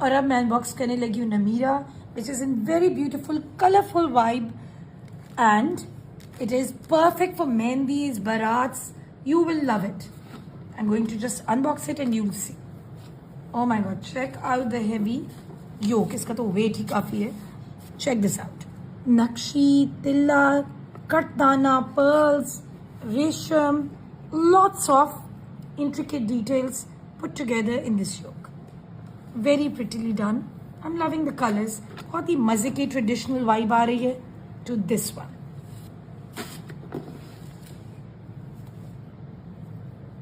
और अब मैं अनबॉक्स करने लगी हूँ Namira, which is in very beautiful colourful vibe and it is perfect for mehndis, barats. You will love it. I'm going to just unbox it and you'll see. Oh my god, check out the heavy yoke. इसका तो weight ही काफ़ी है. Check this out. Nakshi, tilla, katdana, pearls, resham, lots of intricate details put together in this yoke. Very prettily done. I'm loving the colors. बहुत ही मज़े की traditional vibe आ रही है to this one.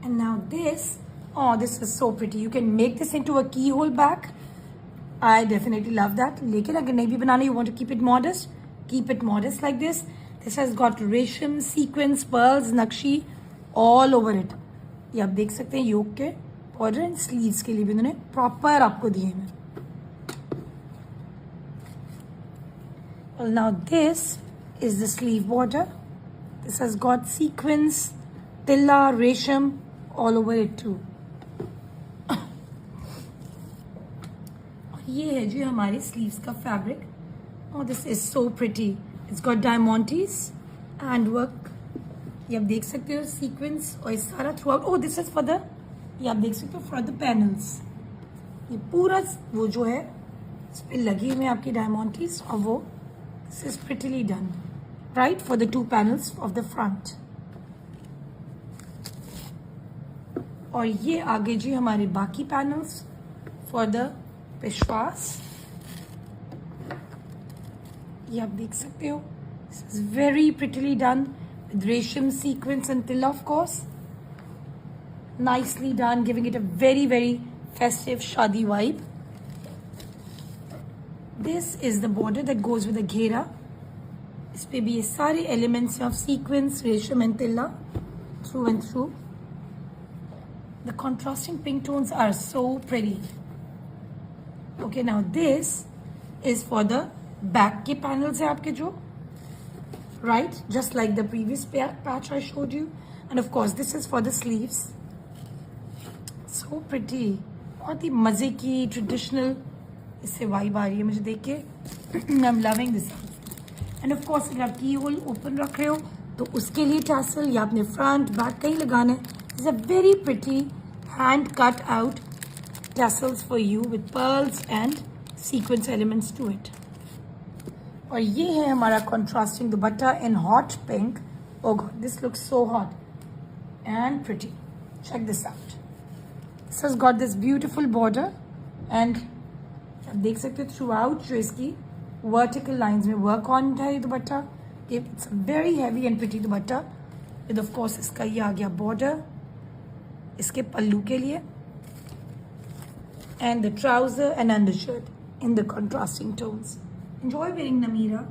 And now this, oh, this is so pretty. You can make this into a keyhole bag. I definitely love that. लेकिन अगर नहीं भी बनाना, you want to keep it modest like this. This has got resham, sequins, pearls, nakshi all over it. ये आप देख सकते हैं yoke के border and sleeves के लिए भी उन्होंने proper आपको दिए हैं. Well, now this is the sleeve border. This has got sequins, tilla, resham all over it too. और ये है जी हमारे स्लीव्स का fabric. Oh, this is so pretty. It's got diamantes and work. ये आप देख सकते हो सीक्वेंस और इस सारा through out. Oh, this is for the, ये आप देख सकते हो for the panels. ये पूरा वो जो है इस पे लगी हुई है आपकी diamantes और वो this is prettily done, right, for the two panels of the front. और ये आगे जी हमारे बाकी पैनल्स फॉर द पेशवास. ये आप देख सकते हो this is very prettily done with resham sequins and til of course. Nicely done, giving it a very very festive shaadi vibe. This is the border that goes with the ghera. इस पे भी ये सारे elements of sequins, resham and tilla through and through. The contrasting pink tones are so pretty. Okay, now this is for the back के panels है आपके जो, right? Just like the previous patch I showed you. And of course, this is for the sleeves. So pretty. बहुत ही मज़े की traditional इससे vibe आ रही है मुझे देख के. I'm loving this. And of course, अगर आप keyhole open रख रहे हो तो उसके लिए tassel या अपने front, back कहीं लगाना है. It's a very pretty hand cut out tassels for you with pearls and sequence elements to it. और ये है हमारा contrasting dupatta in hot pink. Oh god, this looks so hot and pretty. Check this out. This has got this beautiful border and आप देख सकते हो throughout जो इसकी vertical lines में work on है ये दुपट्टा. It's a very heavy and pretty dupatta with of course इसका ये आ गया border इसके पल्लू के लिए and the trouser and undershirt in the contrasting tones. Enjoy wearing Namira.